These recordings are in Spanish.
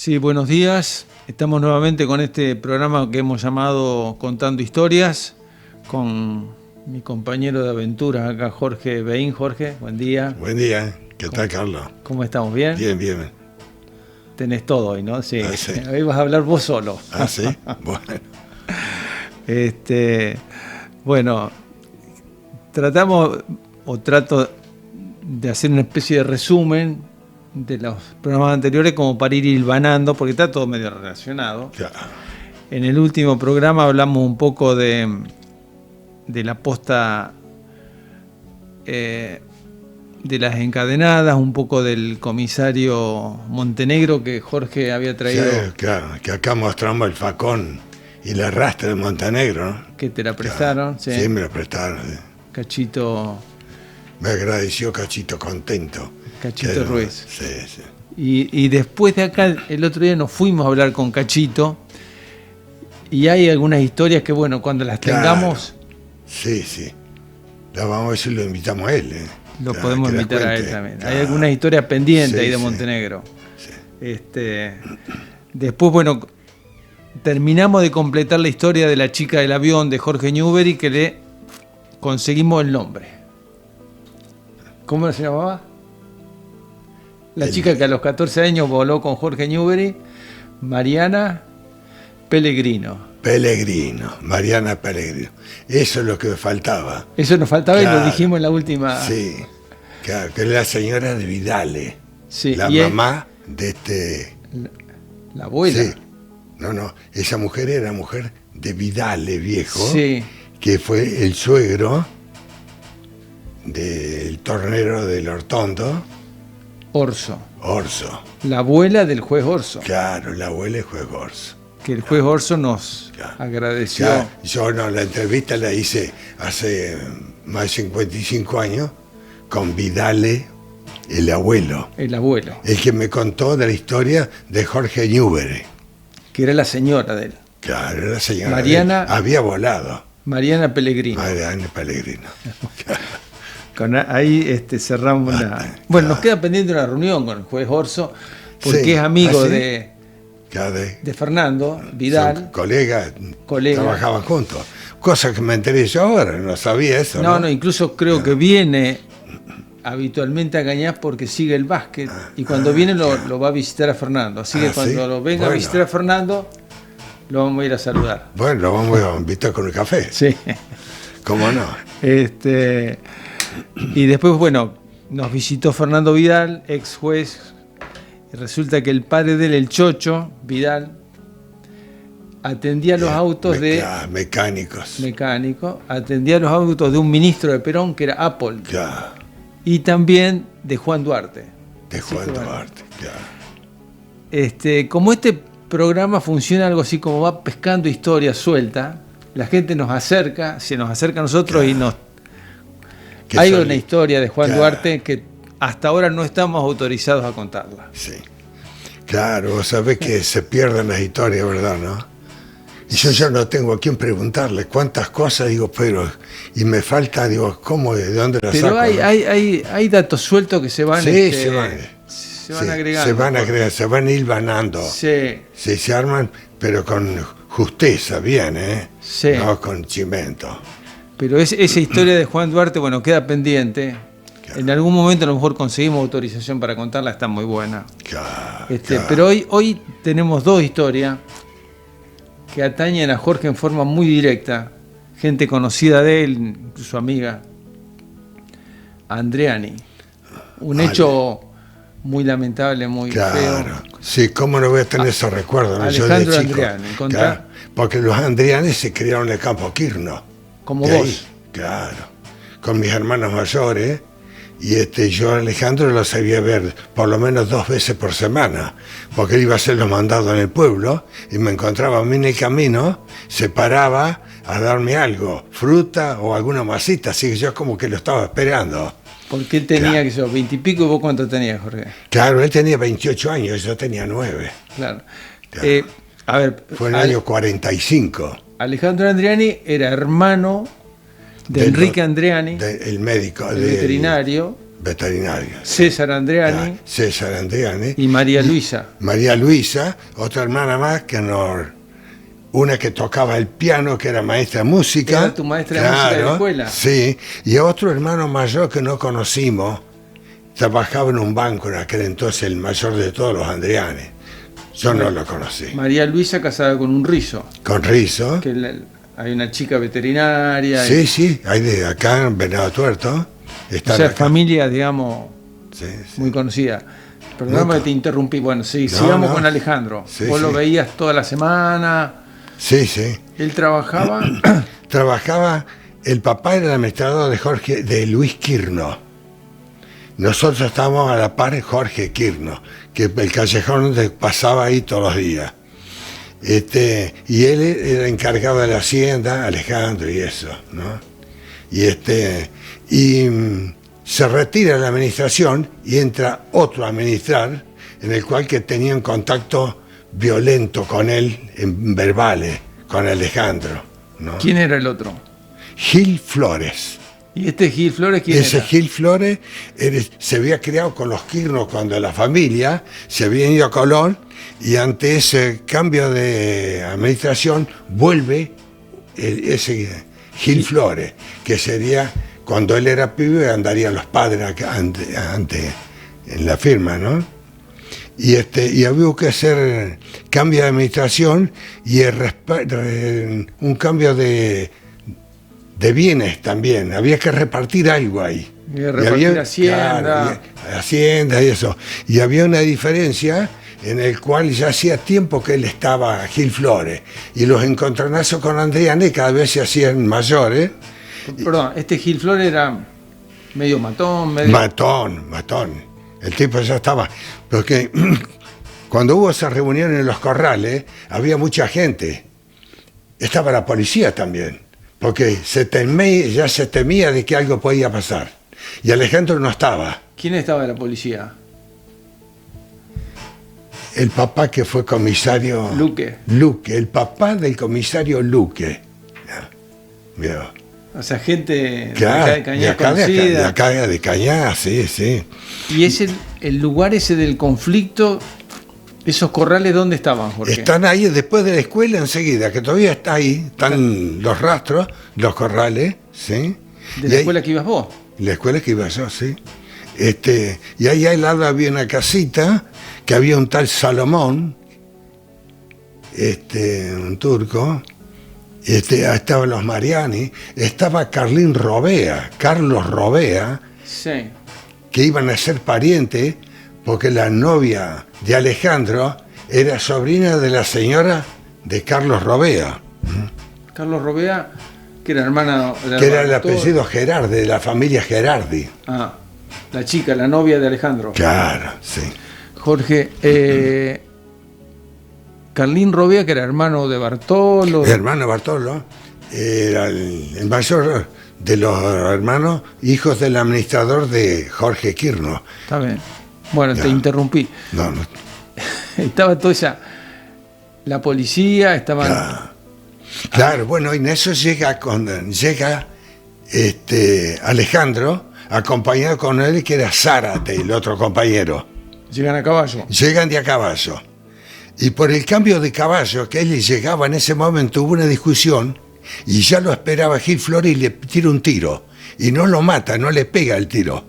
Sí, buenos días. Estamos nuevamente con este programa que hemos llamado Contando Historias, con mi compañero de aventuras acá, Jorge Beín. Jorge, buen día. Buen día. ¿Qué tal, Carlos? ¿Cómo estamos? ¿Bien? Bien, bien. Tenés todo hoy, ¿no? Sí. Sí. Hoy vas a hablar vos solo. Ah, sí. Bueno. Bueno, trato de hacer una especie de resumen de los programas anteriores como para ir hilvanando, porque está todo medio relacionado. Ya. En el último programa hablamos un poco de la posta de las encadenadas, un poco del comisario Montenegro que Jorge había traído. Sí, claro, que acá mostramos el facón y la rastra de Montenegro, ¿no? Que te la prestaron. Claro. Sí, me la prestaron. Sí. Cachito. Me agradeció Cachito contento. Cachito Ruiz. Sí, sí. Y después de acá, el otro día nos fuimos a hablar con Cachito y hay algunas historias que, bueno, cuando las tengamos... Sí, sí. La vamos a ver si lo invitamos a él. Lo podemos invitar a él también. Claro. Hay algunas historias pendientes Sí, ahí de sí. Montenegro. Sí. Después, bueno, terminamos de completar la historia de la chica del avión de Jorge Newbery, que le conseguimos el nombre. ¿Cómo se llamaba? La chica que a los 14 años voló con Jorge Newbery, Mariana Pellegrino. Pellegrino, Mariana Pellegrino. Eso es lo que me faltaba. Eso nos faltaba. Claro. Y lo dijimos en la última. Sí, claro, que es la señora de Vidale. Sí, La mamá de la abuela. Sí. No, esa mujer era mujer de Vidale, viejo. Sí. Que fue el suegro del tornero del Hortondo. Orso. La abuela del juez Orso. Claro, la abuela del juez Orso. Que el juez Orso nos agradeció. Claro, yo la entrevista la hice hace más de 55 años con Vidale, el abuelo. El abuelo. El que me contó de la historia de Jorge Newbery. Que era la señora de él. Claro, la señora Mariana. de él. Había volado. Mariana Pellegrino. Mariana Pellegrino. Ahí cerramos la... Bueno, nos queda pendiente una reunión con el juez Orso, porque sí. es amigo ¿Ah, sí? de Fernando Vidal. Colega. Trabajaban juntos. Cosa que me enteré yo ahora, no sabía eso. No, incluso creo que viene habitualmente a Cañas porque sigue el básquet y cuando viene lo va a visitar a Fernando. Así que cuando lo venga a visitar a Fernando, lo vamos a ir a saludar. Bueno, lo vamos a invitar con el café. Sí. ¿Cómo no? Y después, bueno, nos visitó Fernando Vidal, ex juez, y resulta que el padre de él, el Chocho Vidal, atendía los autos mecánico, atendía los autos de un ministro de Perón, que era Apple, y también de Juan Duarte. Como este programa funciona algo así como va pescando historias sueltas, la gente se nos acerca a nosotros y nos... Hay una historia de Juan Duarte que hasta ahora no estamos autorizados a contarla. Sí. Claro, vos sabés que se pierden las historias, ¿verdad? ¿No? Y yo ya no tengo a quién preguntarle cuántas cosas, y me falta, ¿cómo? ¿De dónde las saco? Pero hay datos sueltos que se van, se van agregando. Se van hilvanando. Sí. Se arman, pero con justeza, bien, Sí. No con chimento. Pero esa historia de Juan Duarte, bueno, queda pendiente. Claro. En algún momento a lo mejor conseguimos autorización para contarla, está muy buena. Claro. Pero hoy tenemos dos historias que atañen a Jorge en forma muy directa. Gente conocida de él, incluso amiga. Andreani. Un hecho muy lamentable, muy feo. Sí, ¿cómo no voy a tener esos recuerdos? Alejandro Andreani. Claro, porque los Andreani se criaron en el campo Quirno. Como vos. Ahí, claro, con mis hermanos mayores, y yo a Alejandro lo sabía ver por lo menos 2 veces por semana, porque él iba a hacer los mandados en el pueblo, y me encontraba a mí en el camino, se paraba a darme algo, fruta o alguna masita, así que yo como que lo estaba esperando. Porque él tenía, 20 y pico, ¿y vos cuánto tenías, Jorge? Claro, él tenía 28 años, yo tenía 9. Claro. A ver, fue en el año 45. Alejandro Andreani era hermano de Enrique Andreani, el médico, el veterinario, veterinario. César Andreani César Andreani. y María Luisa. María Luisa, otra hermana más, una que tocaba el piano, que era maestra de música. Era tu maestra de música de la escuela. Sí, y otro hermano mayor que no conocimos, trabajaba en un banco en aquel entonces, el mayor de todos los Andreani. Yo no lo conocí. María Luisa casada con un rizo. Con Rizo. Hay una chica veterinaria. Sí, sí, hay de acá en Venado Tuerto. O sea, familia, digamos, Sí, sí. muy conocida. Perdóname que te interrumpí. Bueno, sí, sigamos con Alejandro. Sí, Vos lo veías toda la semana. Sí, sí. Él trabajaba. Trabajaba, el papá era el administrador de Luis Quirno. Nosotros estábamos a la par de Jorge Quirno, que el callejón donde pasaba ahí todos los días. Y él era encargado de la hacienda, Alejandro y eso, ¿no? Se retira de la administración y entra otro a administrar, en el cual que tenía un contacto violento con él, en verbales, con Alejandro, ¿no? ¿Quién era el otro? Gil Flores. ¿Y este Gil Flores quién Ese era? Gil Flores se había criado con los Quirnos cuando la familia se había ido a Colón, y ante ese cambio de administración vuelve ese Gil Flores, que sería cuando él era pibe, andarían los padres ante en la firma, ¿no? Y había que hacer cambio de administración y un cambio de bienes también. Había que repartir algo ahí. Repartir Hacienda. Claro, Hacienda y eso. Y había una diferencia en el cual ya hacía tiempo que él estaba, Gil Flores, y los encontronazos con Andreani cada vez se hacían mayores. Perdón, este Gil Flores era medio matón, Matón. El tipo ya estaba. Porque cuando hubo esa reunión en los corrales, había mucha gente. Estaba la policía también, porque ya se temía de que algo podía pasar. Y Alejandro no estaba. ¿Quién estaba de la policía? El papá que fue comisario... Luque, el papá del comisario Luque. ¿Vio? o sea, gente Claro, de Cañas conocida. de acá de Cañas, sí, sí. Y es el lugar ese del conflicto. ¿Esos corrales dónde estaban, Jorge? Están ahí después de la escuela enseguida, que todavía está ahí, están los rastros, los corrales, ¿sí? ¿De la escuela que ibas vos? La escuela que iba yo, sí. Y ahí al lado había una casita, que había un tal Salomón, un turco, estaban los Mariani, estaba Carlos Robea, Sí. que iban a ser parientes, porque la novia de Alejandro era sobrina de la señora de Carlos Robea. Carlos Robea, que era hermana... Que era el apellido Gerardi, de la familia Gerardi. Ah, la chica, la novia de Alejandro. Claro, sí. Jorge, Carlín Robea, que era hermano de Bartolo. El hermano Bartolo era el mayor de los hermanos, hijos del administrador de Jorge Quirno. Está bien. Bueno, Ya. te interrumpí. No. Estaba toda esa... La policía, estaban... Claro, bueno, y en eso llega Alejandro, acompañado con él, que era Zárate, el otro compañero. Llegan a caballo. Llegan de a caballo. Y por el cambio de caballo que él llegaba en ese momento, hubo una discusión y ya lo esperaba Gil Flores y le tira un tiro. Y no lo mata, no le pega el tiro.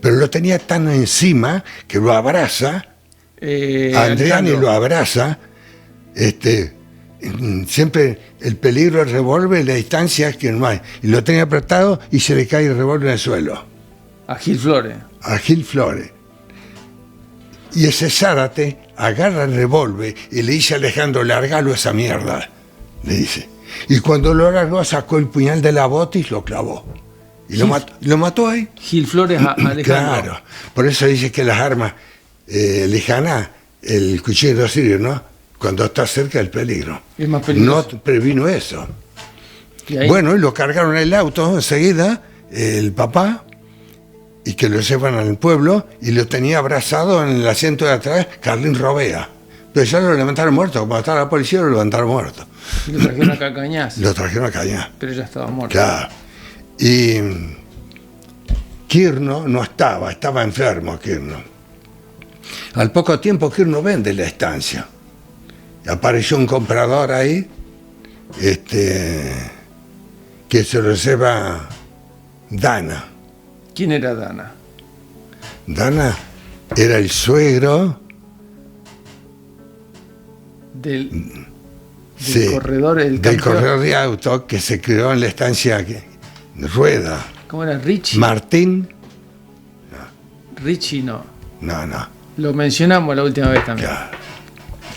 Pero lo tenía tan encima que lo abraza, Andreani lo abraza, siempre el peligro del revólver, la distancia que no hay. Y lo tenía apretado y se le cae el revólver en el suelo. A Gil Flores. A Gil Flores. Y ese Zárate agarra el revólver y le dice a Alejandro, largalo esa mierda, le dice. Y cuando lo largó, sacó el puñal de la bota y lo clavó. Y lo mató ahí. Gil Flores a Alejandro. Claro, por eso dice que las armas lejanas, el cuchillo de sirio, ¿no? Cuando está cerca del peligro. Es más peligroso. No previno eso. ¿Y ahí? Bueno, y lo cargaron en el auto enseguida, el papá, y que lo llevan al pueblo, y lo tenía abrazado en el asiento de atrás Carlín Robea. Pero ya lo levantaron muerto, como estaba la policía, lo levantaron muerto. Y lo trajeron acá a Cañas. Lo trajeron a Cañas. Pero ya estaba muerto. Claro. Y Quirno no estaba enfermo Quirno. Al poco tiempo Quirno vende la estancia. Apareció un comprador ahí, que se lo lleva Dana. ¿Quién era Dana? Dana era el suegro Del sí, corredor, del corredor de auto que se creó en la estancia Rueda. ¿Cómo era? ¿Richie? Martín. Richie no. No. Lo mencionamos la última vez también. Claro.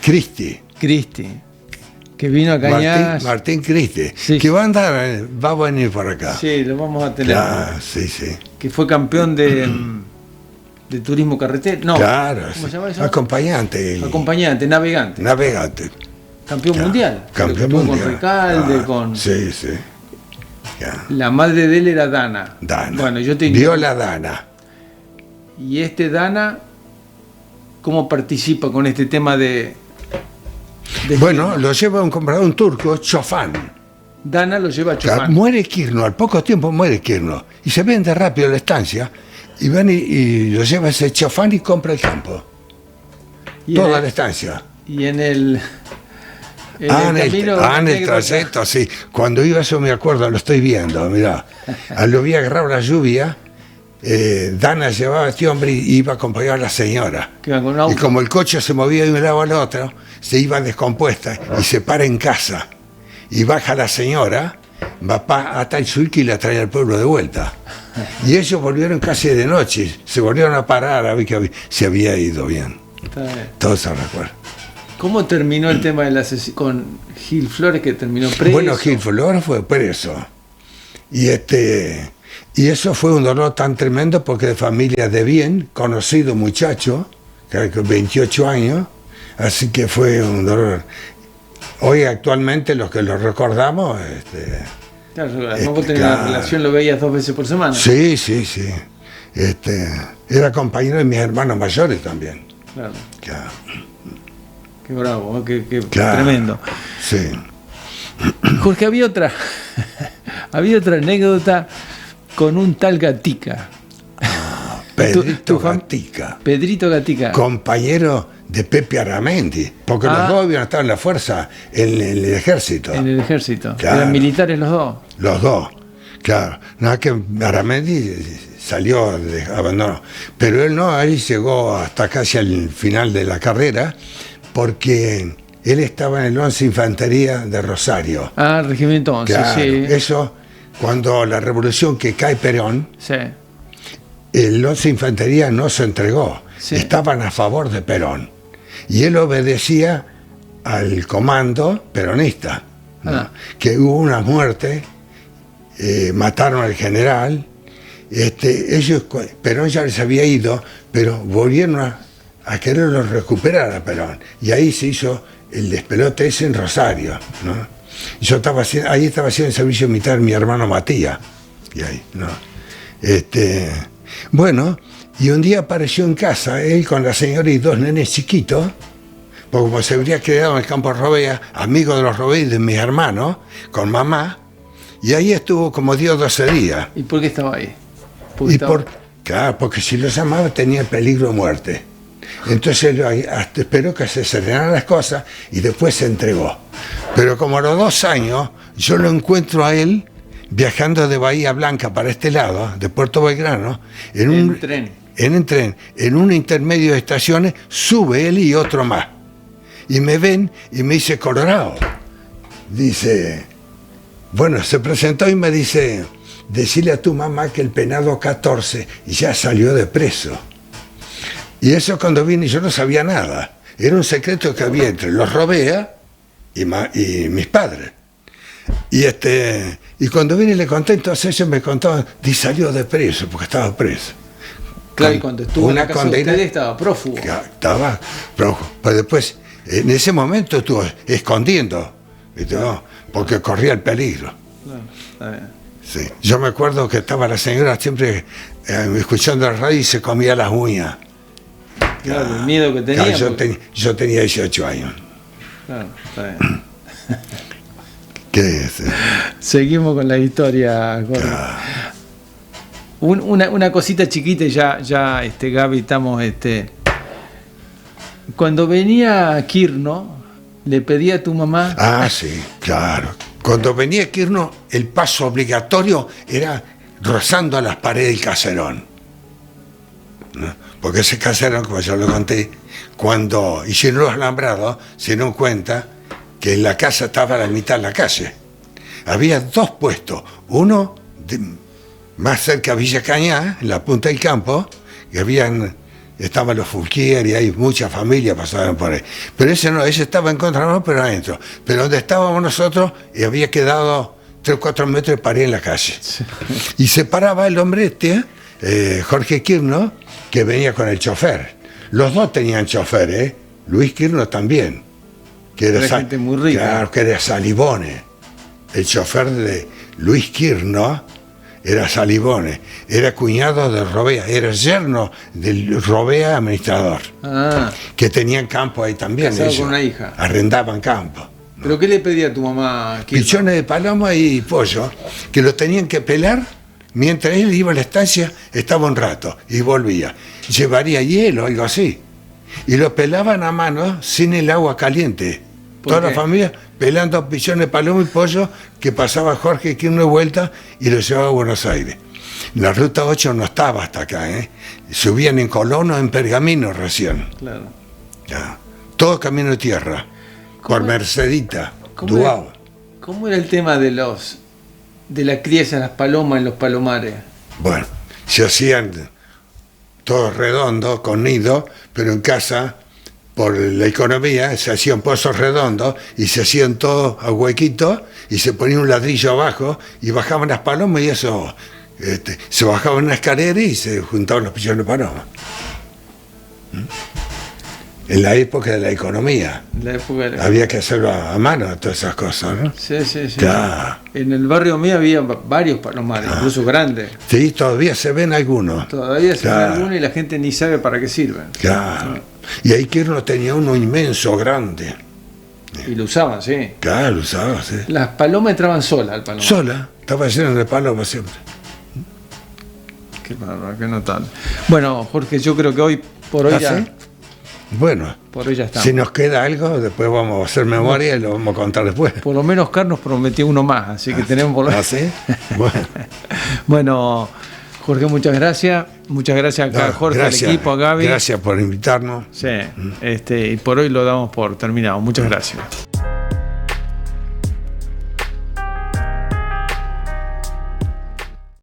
Cristi. Que vino a Cañas. Martín Cristi. Sí. Que va a venir por acá. Sí, lo vamos a tener. Claro, sí. Que fue campeón de turismo carretero. No. Claro. ¿Cómo se llama eso? Acompañante, navegante. Campeón mundial. Campeón mundial. mundial. Con Recalde, con. Sí. La madre de él era Dana. Bueno, yo te Viola Dana. Y Dana, ¿cómo participa con este tema de bueno, lo lleva un comprador, un turco, Chofán. Dana lo lleva a Chofán. Muere Quirno, al poco tiempo muere Quirno. Y se vende rápido la estancia. Y van y lo lleva ese Chofán y compra el campo. Toda la estancia. Y en el en el trayecto, sí. Cuando iba eso me acuerdo, lo estoy viendo, mirá. Lo vi agarrar la lluvia. Dana llevaba a este hombre y iba a acompañar a la señora. Y como el coche se movía de un lado al otro, se iba descompuesta y se para en casa. Y baja la señora, va a Talsuique y la trae al pueblo de vuelta. Y ellos volvieron casi de noche, se volvieron a parar a ver que se había ido bien. Todo eso recuerdo. ¿Cómo terminó el tema del asesino con Gil Flores, que terminó preso? Bueno, Gil Flores fue preso. Y eso fue un dolor tan tremendo porque de familia de bien, conocido muchacho, creo que 28 años, así que fue un dolor. Hoy actualmente los que lo recordamos... Claro, vos tenés una relación, lo veías 2 veces por semana. Sí. Era compañero de mis hermanos mayores también. Claro. Claro. Qué bravo, qué claro, tremendo. Sí. Jorge, había otra anécdota con un tal Gatica. Pedrito Gatica. Pedrito Gatica. Compañero de Pepe Aramendi, porque los dos habían estado en la fuerza, en el ejército. En el ejército. Claro. Eran militares los dos. Los dos, claro. Nada que Aramendi salió, abandonó. Pero él no, ahí llegó hasta casi al final de la carrera, porque él estaba en el 11 Infantería de Rosario. Regimiento 11, claro, sí. Eso, cuando la revolución que cae Perón, sí. El 11 Infantería no se entregó. Sí. Estaban a favor de Perón. Y él obedecía al comando peronista. ¿No? Que hubo una muerte, mataron al general. Perón ya les había ido, pero volvieron a quererlo recuperar a Perón. Y ahí se hizo el despelote ese en Rosario, ¿no? Yo ahí estaba haciendo el servicio militar mi hermano Matías. Y ahí, ¿no? Bueno, y un día apareció en casa, él con la señora y 2 nenes chiquitos, porque como se habría quedado en el campo Robea, amigo de los Robea y de mis hermanos, con mamá, y ahí estuvo como 10 o 12 días. ¿Y por qué estaba ahí? Claro, porque si lo llamaba tenía peligro de muerte. Entonces hasta esperó que se serenaran las cosas y después se entregó. Pero como a los 2 años, yo lo encuentro a él viajando de Bahía Blanca para este lado, de Puerto Belgrano, en un tren, en un intermedio de estaciones, sube él y otro más. Y me ven y me dice, Colorado. Dice, bueno, se presentó y me dice, decile a tu mamá que el penado 14 ya salió de preso. Y eso cuando vine yo no sabía nada. Era un secreto que había entre los Robea y mis padres. Y cuando vine y le conté, entonces ellos me contaban, y salió de preso, porque estaba preso. Claro, y cuando estuvo en la casa de ustedes estaba prófugo. Estaba prófugo. Pero después, en ese momento estuvo escondiendo, ¿no? Porque corría el peligro. Claro, está bien. Sí. Yo me acuerdo que estaba la señora siempre escuchando la radio y se comía las uñas. Claro, el miedo que tenía. Claro, yo tenía 18 años. Claro, está bien. ¿Qué es? Seguimos con la historia. Una cosita chiquita y ya Gaby, estamos. Cuando venía Quirno, le pedía a tu mamá. Ah, sí, claro. Cuando venía Quirno, el paso obligatorio era rozando las paredes del caserón, ¿no? Porque ese caserón, como ya lo conté, cuando hicieron los alambrados, se dieron cuenta que en la casa estaba a la mitad de la calle. Había dos puestos, uno más cerca de Villa Cañá, en la punta del campo, que estaban los Fulquier y hay muchas familias pasaban por ahí. Pero ese estaba en contra, pero adentro. Pero donde estábamos nosotros, había quedado 3 o 4 metros de pared en la calle. Sí. Y se paraba el hombre Jorge Quirno, que venía con el chofer. Los dos tenían chofer, Luis Quirno también. Que era gente muy rica. Claro, que era Salibone. El chofer de Luis Quirno era Salibone, era cuñado de Robea, era yerno del Robea administrador, que tenían campo ahí también. Casado con una hija. Arrendaban campo. ¿Pero qué le pedía a tu mamá? Pichones de paloma y pollo, que lo tenían que pelar. Mientras él iba a la estancia, estaba un rato y volvía. Llevaría hielo o algo así. Y lo pelaban a mano sin el agua caliente. Toda la familia pelando pichones de paloma y pollo, que pasaba Jorge Quirno de vuelta y lo llevaba a Buenos Aires. La ruta 8 no estaba hasta acá, subían en Colón o en Pergamino recién. Claro. Ya. Todo camino de tierra, por Mercedita, Duao. ¿Cómo era el tema de la crianza de las palomas en los palomares? Bueno, se hacían todos redondos, con nido, pero en casa, por la economía, se hacían pozos redondos y se hacían todos a huequitos y se ponía un ladrillo abajo y bajaban las palomas y eso, se bajaban una escalera y se juntaban los pichones de paloma. En la época de la economía. Había que hacerlo a mano, todas esas cosas, ¿no? Sí. Claro. En el barrio mío había varios palomares, incluso grandes. Sí, todavía se ven algunos. Todavía se ven algunos y la gente ni sabe para qué sirven. Claro. Sí. Y ahí Quirno tenía uno inmenso, grande. Y lo usaban, sí. Claro, lo usaban, sí. Las palomas entraban solas al palomar. Sola, estaba lleno de palomas siempre. Qué bárbaro, qué notable. Bueno, Jorge, yo creo que hoy por hoy ya... ¿Sí? Bueno, por hoy ya está. Si nos queda algo, después vamos a hacer memoria y lo vamos a contar después. Por lo menos Oscar nos prometió uno más, así que tenemos por lo menos. ¿Ah, sí? Bueno. Bueno, Jorge, muchas gracias. Muchas gracias acá a Jorge, al equipo, a Gaby. Gracias por invitarnos. Sí, y por hoy lo damos por terminado. Muchas gracias.